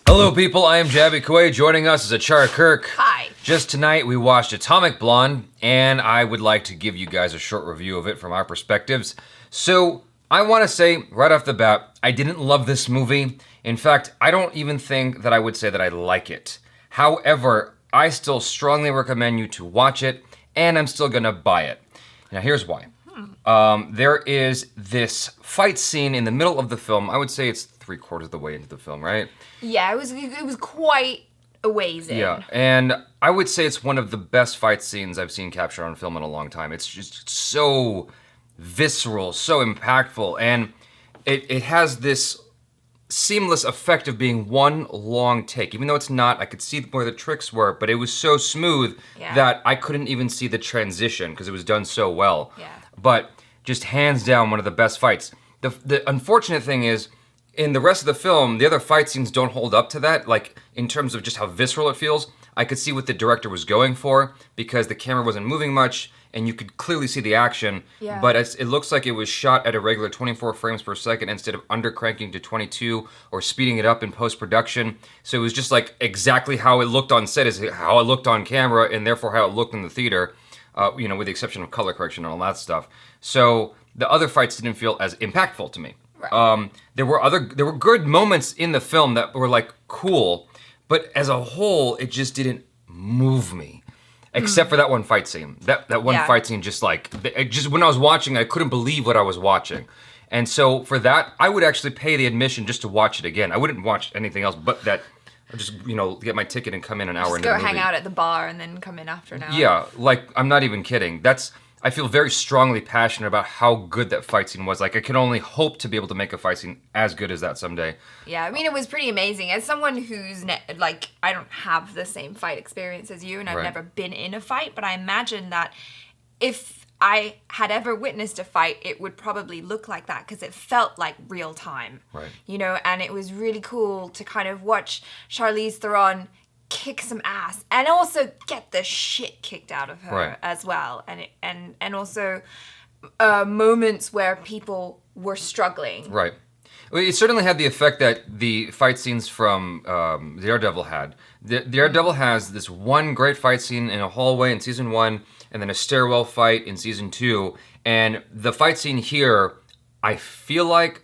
Hello people, I am Jaby Koay. Joining us is ACHARA KIRK. Hi. Just tonight we watched Atomic Blonde, and I would like to give you guys a short review of it from our perspectives. So, I want to say right off the bat, I didn't love this movie. In fact, I don't even think that I would say that I like it. However, I still strongly recommend you to watch it, and I'm still gonna buy it. Now here's why. There is this fight scene in the middle of the film. I would say it's 3/4 of the way into the film, right? Yeah, it was quite a ways in. Yeah, and I would say it's one of the best fight scenes I've seen captured on film in a long time. It's just so visceral, so impactful, and it has this seamless effect of being one long take. Even though it's not, I could see where the tricks were, but it was so smooth that I couldn't even see the transition because it was done so well. Yeah. But just hands down, one of the best fights. The unfortunate thing is, in the rest of the film, the other fight scenes don't hold up to that, like in terms of just how visceral it feels. I could see what the director was going for because the camera wasn't moving much and you could clearly see the action, but it looks like it was shot at a regular 24 frames per second instead of undercranking to 22 or speeding it up in post-production. So it was just like exactly how it looked on set is how it looked on camera and therefore how it looked in the theater, with the exception of color correction and all that stuff. So the other fights didn't feel as impactful to me. Right. There were good moments in the film that were like cool, but as a whole, it just didn't move me. Except for that one fight scene. That one fight scene just like, when I was watching, I couldn't believe what I was watching. And so for that, I would actually pay the admission just to watch it again. I wouldn't watch anything else but that. I'd just, get my ticket and come in an hour into the movie. Go hang out at the bar and then come in after an hour. Yeah, like, I'm not even kidding. I feel very strongly passionate about how good that fight scene was. Like, I can only hope to be able to make a fight scene as good as that someday. Yeah, I mean, it was pretty amazing. As someone who's, I don't have the same fight experience as you, and I've never been in a fight, but I imagine that if I had ever witnessed a fight, it would probably look like that, because it felt like real time. Right. And it was really cool to kind of watch Charlize Theron kick some ass and also get the shit kicked out of her as well, and also moments where people were struggling. Right. Well, it certainly had the effect that the fight scenes from Daredevil had. Daredevil has this one great fight scene in a hallway in season 1, and then a stairwell fight in season 2, and the fight scene here, I feel like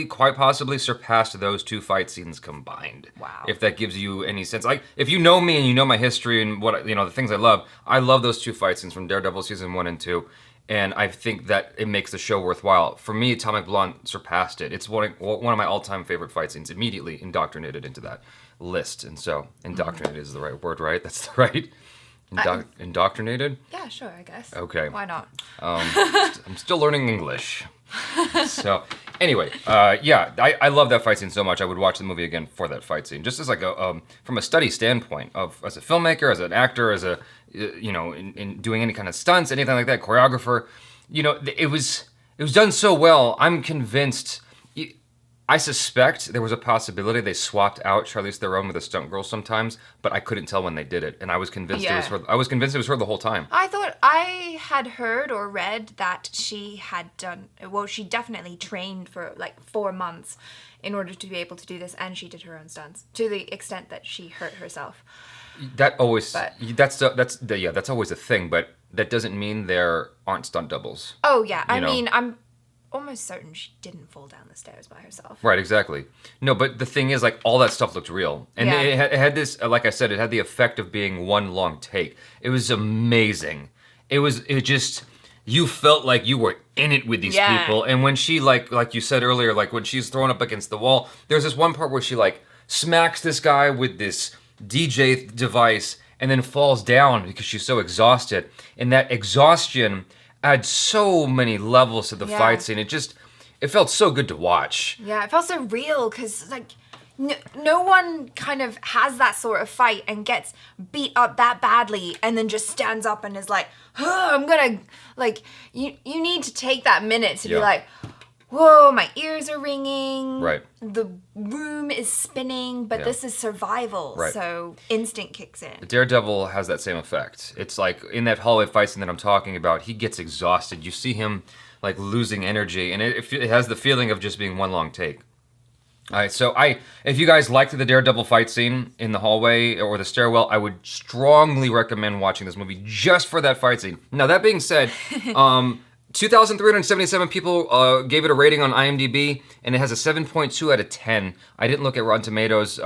quite possibly surpassed those two fight scenes combined. Wow. If that gives you any sense. Like, if you know me and you know my history and what, the things I love those two fight scenes from Daredevil season 1 and 2. And I think that it makes the show worthwhile. For me, Atomic Blonde surpassed it. It's one of my all-time favorite fight scenes, immediately indoctrinated into that list. And so, indoctrinated is the right word, right? That's the right... indoctrinated? Yeah, sure, I guess. Okay. Why not? I'm still learning English. So, anyway, I love that fight scene so much. I would watch the movie again for that fight scene, just as like from a study standpoint of as a filmmaker, as an actor, as in doing any kind of stunts, anything like that, choreographer. It was done so well. I'm convinced. I suspect there was a possibility they swapped out Charlize Theron with a stunt girl sometimes, but I couldn't tell when they did it, and I was convinced it was her. I was convinced it was her the whole time. I thought I had heard or read that she had she definitely trained for like 4 months in order to be able to do this, and she did her own stunts to the extent that she hurt herself. That's always a thing, but that doesn't mean there aren't stunt doubles. Oh yeah, I mean, I'm almost certain she didn't fall down the stairs by herself. Right, exactly. No, but the thing is, like, all that stuff looked real. And it had this, like I said, it had the effect of being one long take. It was amazing. You felt like you were in it with these people. And when she, like you said earlier, like when she's thrown up against the wall, there's this one part where she, like, smacks this guy with this DJ device and then falls down because she's so exhausted. And that exhaustion adds so many levels to the fight scene. It felt so good to watch. Yeah, it felt so real because, like, no one kind of has that sort of fight and gets beat up that badly and then just stands up and is like, I'm gonna, like, you need to take that minute to be like, whoa, my ears are ringing. Right. The room is spinning, but this is survival, so instinct kicks in. Daredevil has that same effect. It's like in that hallway fight scene that I'm talking about, he gets exhausted. You see him like losing energy, and it has the feeling of just being one long take. All right, so if you guys liked the Daredevil fight scene in the hallway or the stairwell, I would strongly recommend watching this movie just for that fight scene. Now, that being said, 2,377 people gave it a rating on IMDb, and it has a 7.2 out of 10. I didn't look at Rotten Tomatoes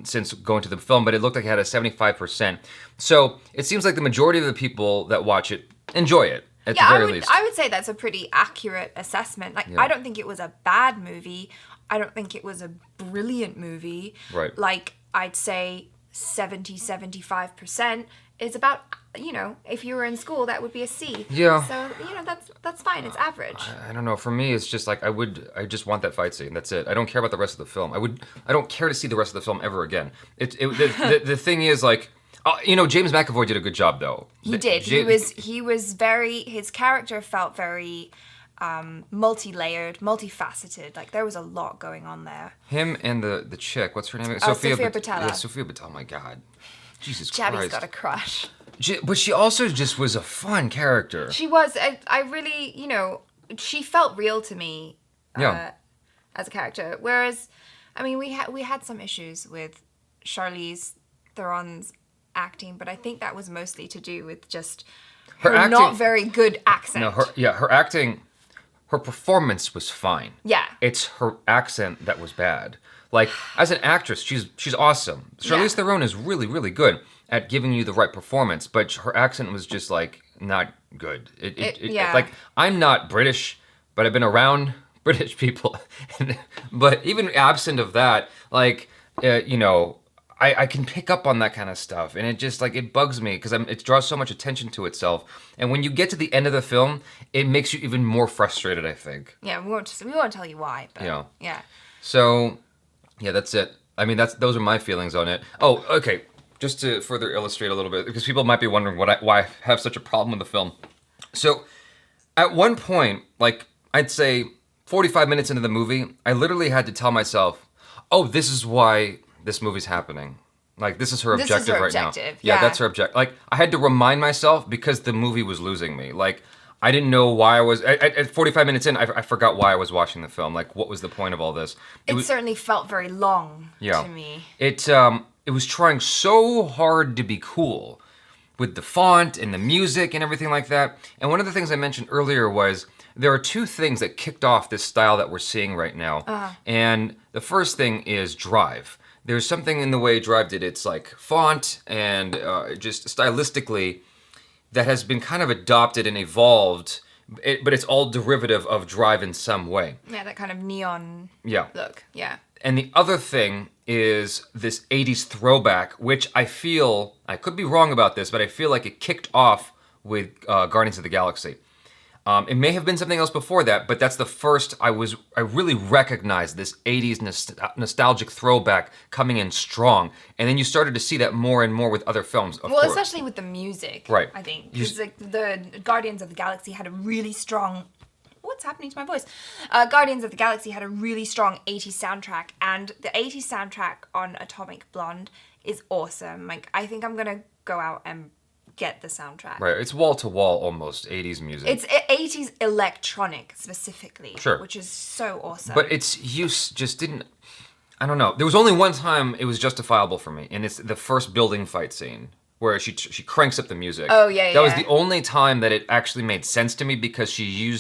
since going to the film, but it looked like it had a 75%. So it seems like the majority of the people that watch it enjoy it, at the very least. I would say that's a pretty accurate assessment. Like, I don't think it was a bad movie. I don't think it was a brilliant movie. Right. Like, I'd say 75% is about, if you were in school, that would be a C. Yeah. So, that's fine. It's average. I don't know. For me, it's just like I just want that fight scene. That's it. I don't care about the rest of the film. I don't care to see the rest of the film ever again. The thing is, like, James McAvoy did a good job, though. He did. His character felt very multi-layered, multifaceted. Like, there was a lot going on there. Him and the chick, what's her name? Sofia Boutella. Yeah, Sofia Boutella. Oh my God, Jesus Jaby's Christ. got a crush. But she also just was a fun character. She was. I really, she felt real to me. As a character. Whereas, I mean, we had some issues with Charlize Theron's acting, but I think that was mostly to do with just her acting, not very good accent. No, her acting. Her performance was fine. Yeah. It's her accent that was bad. Like, as an actress, she's awesome. Charlize Theron is really, really good at giving you the right performance, but her accent was just, like, not good. Like, I'm not British, but I've been around British people. But even absent of that, like, I can pick up on that kind of stuff, and it just, like, it bugs me because it draws so much attention to itself. And when you get to the end of the film, it makes you even more frustrated, I think. Yeah, we won't tell you why, but yeah. So, yeah, that's it. I mean, those are my feelings on it. Oh, okay. Just to further illustrate a little bit, because people might be wondering why I have such a problem with the film. So, at one point, like, I'd say 45 minutes into the movie, I literally had to tell myself, oh, this is why this movie's happening. Like, this is her objective right now. Yeah, that's her objective. Like, I had to remind myself because the movie was losing me. Like, I didn't know why I was... At 45 minutes in, I forgot why I was watching the film. Like, what was the point of all this? It certainly felt very long to me. It was trying so hard to be cool with the font and the music and everything like that. And one of the things I mentioned earlier was there are two things that kicked off this style that we're seeing right now. And the first thing is Drive. There's something in the way Drive did its, like, font and just stylistically that has been kind of adopted and evolved, but it's all derivative of Drive in some way. Yeah, that kind of neon look. Yeah. And the other thing is this 80s throwback, which I feel, I could be wrong about this, but I feel like it kicked off with Guardians of the Galaxy. It may have been something else before that, but that's the first I really recognized this 80s nostalgic throwback coming in strong. And then you started to see that more and more with other films, of course. Especially with the music, right? I think. Because the Guardians of the Galaxy had a really strong... What's happening to my voice? Guardians of the Galaxy had a really strong 80s soundtrack, and the 80s soundtrack on Atomic Blonde is awesome. Like, I think I'm going to go out and get the soundtrack. Right, it's wall-to-wall almost 80s music. It's 80s electronic specifically, sure, which is so awesome. But its use just didn't... I don't know. There was only one time it was justifiable for me, and it's the first building fight scene where she cranks up the music. Oh, yeah. That was the only time that it actually made sense to me because she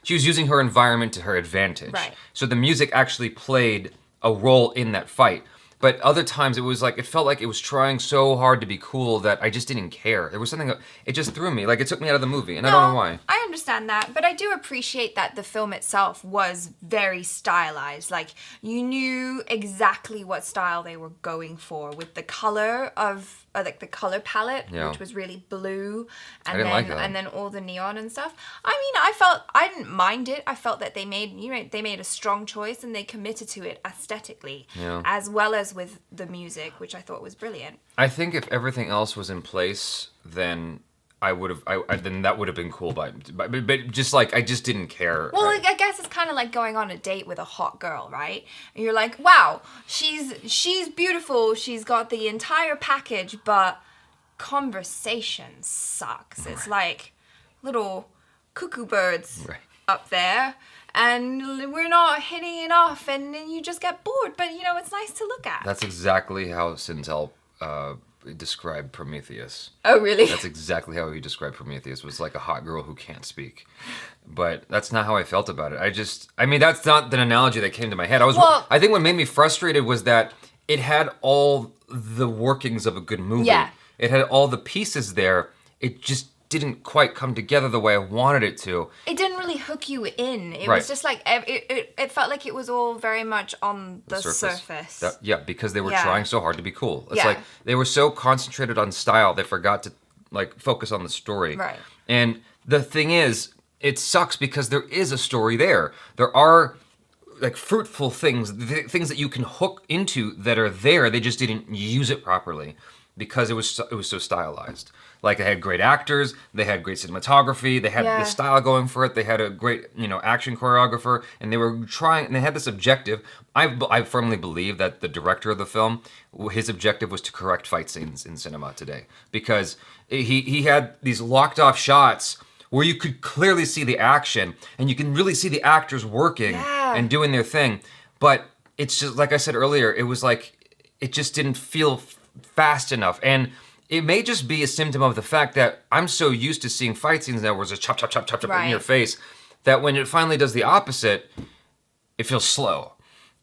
was using her environment to her advantage. Right. So the music actually played a role in that fight. But other times it felt like it was trying so hard to be cool that I just didn't care. There was something, it just threw me. Like, it took me out of the movie, and I don't know why. I understand that, but I do appreciate that the film itself was very stylized. Like, you knew exactly what style they were going for with the color of, like, the color palette, which was really blue, and then all the neon and stuff. I mean, I didn't mind it. I felt that they made a strong choice, and they committed to it aesthetically, as well as with the music, which I thought was brilliant. I think if everything else was in place, then then that would have been cool. But just like, I just didn't care. Well, like, I guess it's kind of like going on a date with a hot girl, right? And you're like, wow, she's beautiful. She's got the entire package, but conversation sucks. It's like little cuckoo birds up there and we're not hitting it off and then you just get bored. But, you know, it's nice to look at. That's exactly how Sintel described Prometheus. Oh, really? That's exactly how he described Prometheus. Was like a hot girl who can't speak. But that's not how I felt about it. I mean, that's not the analogy that came to my head. I think what made me frustrated was that it had all the workings of a good movie. Yeah. It had all the pieces there. It just didn't quite come together the way I wanted it to. It didn't really hook you in. It Right. was just like, it felt like it was all very much on the surface. Because they were Yeah. trying so hard to be cool. It's Yeah. like they were so concentrated on style, they forgot to like focus on the story. Right. And the thing is, it sucks because there is a story there. There are like fruitful things, things that you can hook into that are there. They just didn't use it properly because it was so stylized. Like they had great actors, they had great cinematography, they had the style going for it. They had a great, action choreographer, and they were trying. And they had this objective. I firmly believe that the director of the film, his objective was to correct fight scenes in cinema today, because he had these locked off shots where you could clearly see the action and you can really see the actors working and doing their thing. But it's just like I said earlier, it was like it just didn't feel fast enough. And it may just be a symptom of the fact that I'm so used to seeing fight scenes now where it's a chop, chop, chop, chop, chop in your face, that when it finally does the opposite, it feels slow.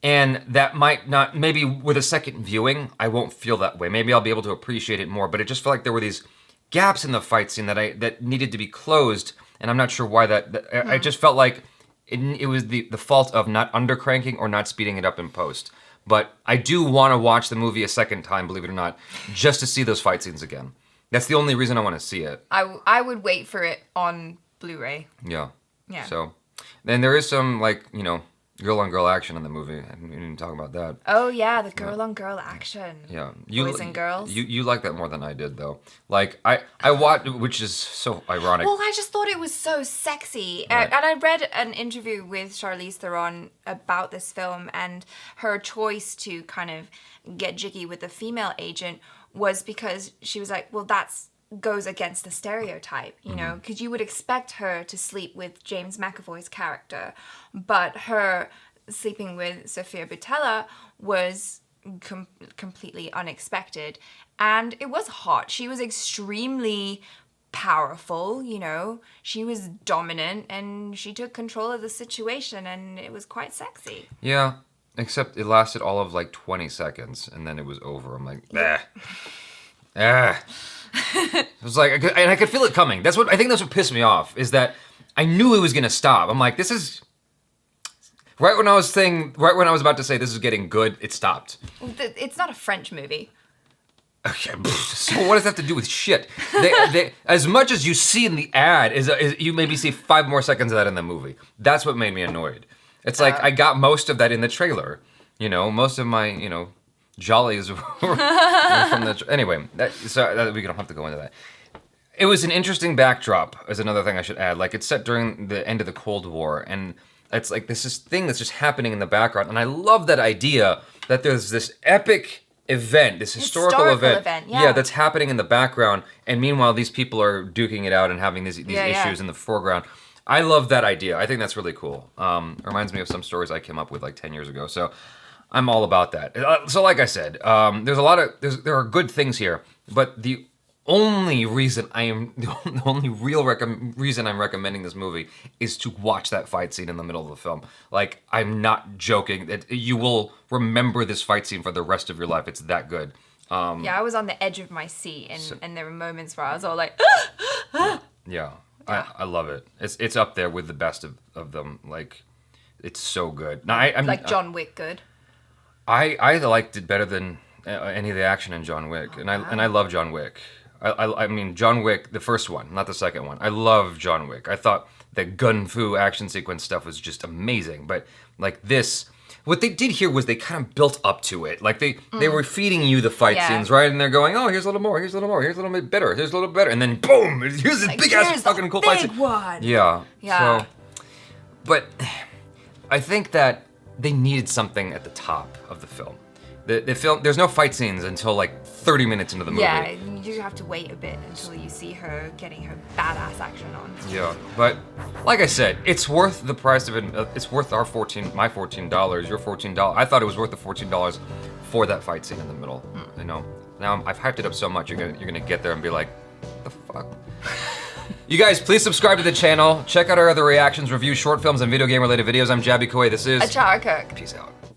And that might not, maybe with a second viewing, I won't feel that way. Maybe I'll be able to appreciate it more, but it just felt like there were these gaps in the fight scene that needed to be closed, and I'm not sure why I just felt like it was the fault of not undercranking or not speeding it up in post. But I do want to watch the movie a second time, believe it or not, just to see those fight scenes again. That's the only reason I want to see it. I would wait for it on Blu-ray. Yeah. Yeah. So, then there is some, girl-on-girl action in the movie. I didn't even talk about that. Oh, yeah, the girl-on-girl action. Yeah. Boys and girls. You like that more than I did, though. Like, I watched, which is so ironic. Well, I just thought it was so sexy. Right. And I read an interview with Charlize Theron about this film, and her choice to kind of get jiggy with the female agent was because she was like, well, that's goes against the stereotype, you know, because you would expect her to sleep with James McAvoy's character, but her sleeping with Sofia Boutella was completely unexpected, and it was hot. She was extremely powerful, you know, she was dominant, and she took control of the situation, and it was quite sexy. Yeah, except it lasted all of 20 seconds, and then it was over. I'm like, It was like, and I could feel it coming. I think that's what pissed me off, is that I knew it was gonna stop. I'm like, this is right when I was about to say this is getting good, it stopped. It's not a French movie. Okay, so what does that have to do with shit? They, as much as you see in the ad, is you maybe see 5 more seconds of that in the movie. That's what made me annoyed. It's like I got most of that in the trailer. You know, most of my jollies were from the. Anyway, we don't have to go into that. It was an interesting backdrop, is another thing I should add. Like, it's set during the end of the Cold War, and it's like this thing that's just happening in the background. And I love that idea that there's this epic event, this historical event, that's happening in the background, and meanwhile these people are duking it out and having these issues in the foreground. I love that idea. I think that's really cool. It reminds me of some stories I came up with 10 years ago. So I'm all about that. So like I said, there are good things here, but the only real reason I'm recommending this movie is to watch that fight scene in the middle of the film. Like, I'm not joking. You will remember this fight scene for the rest of your life. It's that good. I was on the edge of my seat, and there were moments where I was all like, yeah. I love it. It's up there with the best of them. Like, it's so good. Now, I'm John Wick good. I liked it better than any of the action in John Wick, and I love John Wick. I mean, John Wick, the first one, not the second one. I love John Wick. I thought the gun fu action sequence stuff was just amazing. But this, what they did here was they kind of built up to it. Like they were feeding you the fight scenes, right? And they're going, oh, here's a little more, here's a little more, here's a little bit better, here's a little better, and then boom, here's this big ass fucking cool fight scene. One. Yeah. So, but I think that they needed something at the top of the film. The film, there's no fight scenes until like 30 minutes into the movie. Yeah, you have to wait a bit until you see her getting her badass action on. Yeah, but like I said, it's worth the price of it. It's worth my $14, your $14. I thought it was worth the $14 for that fight scene in the middle. You know, now I've hyped it up so much, you're gonna get there and be like, what the fuck? You guys, please subscribe to the channel. Check out our other reactions, reviews, short films, and video game related videos. I'm Jaby Koay. This is ACHARA KIRK. Peace out.